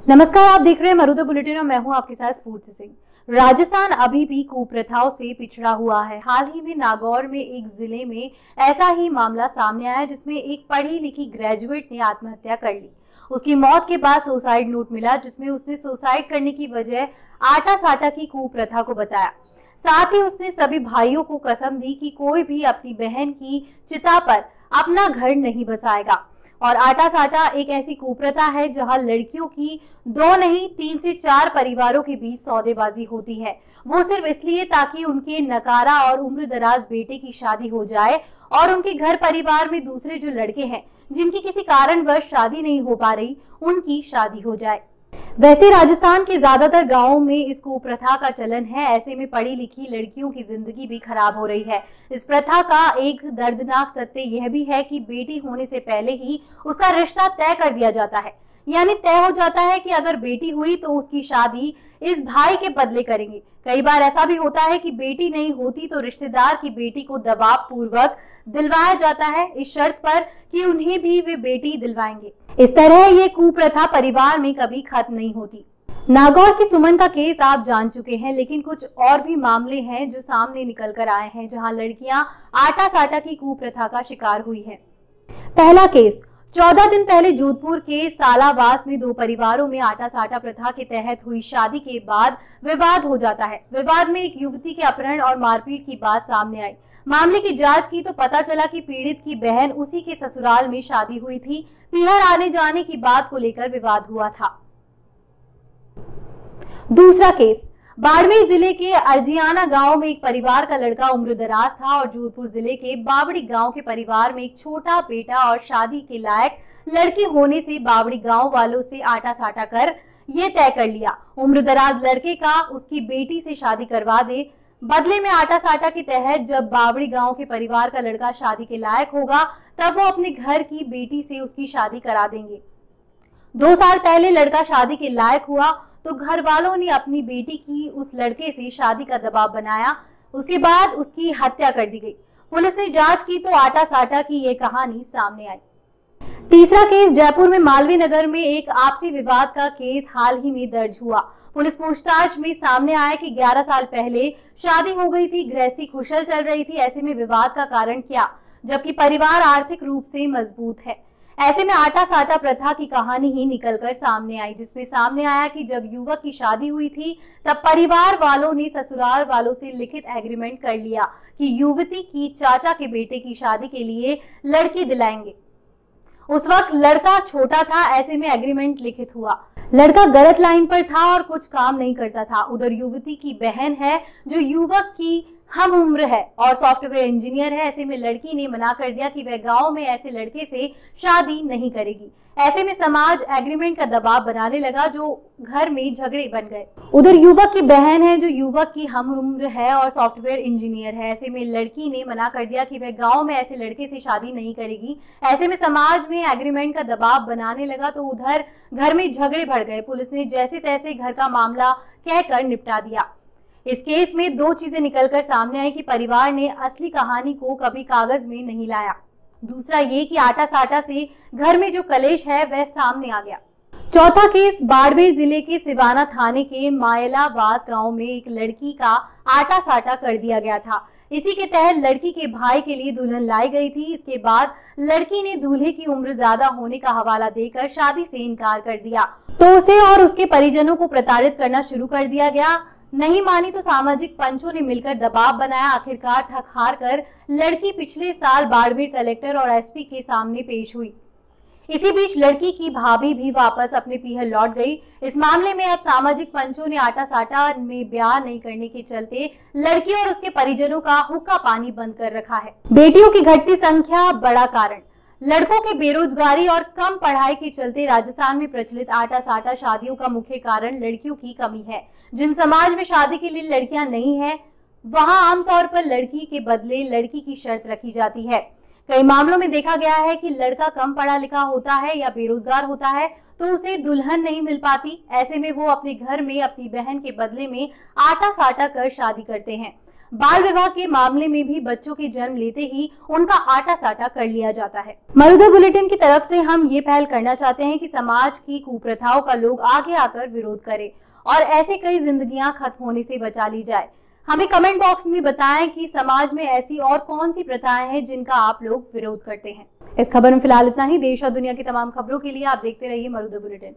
नमस्कार, आप देख रहे हैं मरुदा बुलेटिन और मैं हूं आपके साथ स्फूर्ति सिंह। राजस्थान अभी भी कुप्रथाओं से पिछड़ा हुआ है। हाल ही में नागौर में एक जिले में ऐसा ही मामला सामने आया जिसमें एक पढ़ी लिखी ग्रेजुएट ने आत्महत्या कर ली। उसकी मौत के बाद सुसाइड नोट मिला जिसमें उसने सुसाइड करने की वजह आटा साटा की कुप्रथा को बताया। साथ ही उसने सभी भाइयों को कसम दी कि कोई भी अपनी बहन की चिता पर अपना घर नहीं बसाएगा। और आटा साटा एक ऐसी कुप्रथा है जहां लड़कियों की 2 नहीं 3 से 4 परिवारों के बीच सौदेबाजी होती है, वो सिर्फ इसलिए ताकि उनके नकारा और उम्र दराज बेटे की शादी हो जाए और उनके घर परिवार में दूसरे जो लड़के हैं जिनकी किसी कारणवश शादी नहीं हो पा रही उनकी शादी हो जाए। वैसे राजस्थान के ज्यादातर गांवों में इस कुप्रथा का चलन है। ऐसे में पढ़ी लिखी लड़कियों की जिंदगी भी खराब हो रही है। इस प्रथा का एक दर्दनाक सत्य यह भी है कि बेटी होने से पहले ही उसका रिश्ता तय कर दिया जाता है, यानी तय हो जाता है कि अगर बेटी हुई तो उसकी शादी इस भाई के बदले करेंगे। कई बार ऐसा भी होता है कि बेटी नहीं होती तो रिश्तेदार की बेटी को दबाव पूर्वक दिलवाया जाता है इस शर्त पर कि उन्हें भी वे बेटी दिलवाएंगे। इस तरह ये कुप्रथा परिवार में कभी खत्म नहीं होती। नागौर की सुमन का केस आप जान चुके हैं, लेकिन कुछ और भी मामले हैं जो सामने निकल कर आए हैं जहां लड़कियां आटा साटा की कुप्रथा का शिकार हुई हैं। पहला केस 14 दिन पहले जोधपुर के सालावास में 2 परिवारों में आटा साटा प्रथा के तहत हुई शादी के बाद विवाद हो जाता है। विवाद में एक युवती के अपहरण और मारपीट की बात सामने आई। मामले की जांच की तो पता चला कि पीड़ित की बहन उसी के ससुराल में शादी हुई थी। पीहर आने जाने की बात को लेकर विवाद हुआ था। दूसरा केस बाड़मेर जिले के अर्जियाना गांव में एक परिवार का लड़का उम्रदराज था और जोधपुर जिले के बावड़ी गांव के परिवार में एक छोटा बेटा और शादी के लायक लड़की होने से बावड़ी गांव वालों से आटा साटा कर ये तय कर लिया उम्रदराज लड़के का उसकी बेटी से शादी करवा दे। बदले में आटा साटा के तहत जब बावड़ी गांव के परिवार का लड़का शादी के लायक होगा तब वो अपने घर की बेटी से उसकी शादी करा देंगे। 2 साल पहले लड़का शादी के लायक हुआ तो घर वालों ने अपनी बेटी की उस लड़के से शादी का दबाव बनाया। उसके बाद उसकी हत्या कर दी गई। पुलिस ने जांच की तो आटा साटा की ये कहानी सामने आई। तीसरा केस जयपुर में मालवीय नगर में एक आपसी विवाद का केस हाल ही में दर्ज हुआ। पुलिस पूछताछ में सामने आया कि 11 साल पहले शादी हो गई थी, गृहस्थी खुशल चल रही थी। ऐसे में विवाद का कारण क्या, जबकि परिवार आर्थिक रूप से मजबूत है। ऐसे में आटा साटा प्रथा की कहानी ही निकलकर सामने आई, जिसमें सामने आया कि जब युवक की शादी हुई थी तब परिवार वालों ने ससुराल वालों से लिखित एग्रीमेंट कर लिया कि युवती की चाचा के बेटे की शादी के लिए लड़की दिलाएंगे। उस वक्त लड़का छोटा था, ऐसे में एग्रीमेंट लिखित हुआ। लड़का गलत लाइन पर था और कुछ काम नहीं करता था। उधर युवती की बहन है जो युवक की हम उम्र है और सॉफ्टवेयर इंजीनियर है। ऐसे में लड़की ने मना कर दिया कि वह गांव में ऐसे लड़के से शादी नहीं करेगी। ऐसे में समाज एग्रीमेंट का दबाव बनाने लगा जो घर में झगड़े बन गए। उधर युवक की बहन है जो युवक की हम उम्र है और सॉफ्टवेयर इंजीनियर है। ऐसे में लड़की ने मना कर दिया कि वह गांव में ऐसे लड़के से शादी नहीं करेगी। ऐसे में समाज में एग्रीमेंट का दबाव बनाने लगा तो उधर घर में झगड़े बढ़ गए। पुलिस ने जैसे तैसे घर का मामला कहकर निपटा दिया। इस केस में 2 चीजें निकलकर सामने आई कि परिवार ने असली कहानी को कभी कागज में नहीं लाया। दूसरा ये कि आटा साटा से घर में जो कलेश है वह सामने आ गया। चौथा केस बाड़मेर जिले के सिवाना थाने के मायलावास गांव में एक लड़की का आटा साटा कर दिया गया था। इसी के तहत लड़की के भाई के लिए दुल्हन लाई गई थी। इसके बाद लड़की ने दूल्हे की उम्र ज्यादा होने का हवाला देकर शादी से इनकार कर दिया तो उसे और उसके परिजनों को प्रताड़ित करना शुरू कर दिया गया। नहीं मानी तो सामाजिक पंचों ने मिलकर दबाव बनाया। आखिरकार थक हार कर लड़की पिछले साल बाड़मेर कलेक्टर और एसपी के सामने पेश हुई। इसी बीच लड़की की भाभी भी वापस अपने पीहर लौट गई। इस मामले में अब सामाजिक पंचों ने आटा साटा में ब्याह नहीं करने के चलते लड़की और उसके परिजनों का हुक्का पानी बंद कर रखा है। बेटियों की घटती संख्या बड़ा कारण। लड़कों की बेरोजगारी और कम पढ़ाई के चलते राजस्थान में प्रचलित आटा साटा शादियों का मुख्य कारण लड़कियों की कमी है। जिन समाज में शादी के लिए लड़कियां नहीं है वहां आमतौर पर लड़की के बदले लड़की की शर्त रखी जाती है। कई मामलों में देखा गया है कि लड़का कम पढ़ा लिखा होता है या बेरोजगार होता है तो उसे दुल्हन नहीं मिल पाती। ऐसे में वो अपने घर में अपनी बहन के बदले में आटा साटा कर शादी करते हैं। बाल विवाह के मामले में भी बच्चों के जन्म लेते ही उनका आटा साटा कर लिया जाता है। मरुधर बुलेटिन की तरफ से हम ये पहल करना चाहते हैं कि समाज की कुप्रथाओं का लोग आगे आकर विरोध करें और ऐसे कई जिंदगियां खत्म होने से बचा ली जाए। हमें कमेंट बॉक्स में बताएं कि समाज में ऐसी और कौन सी प्रथाएं हैं जिनका आप लोग विरोध करते हैं। इस खबर में फिलहाल इतना ही। देश और दुनिया की तमाम खबरों के लिए आप देखते रहिए मरुधर बुलेटिन।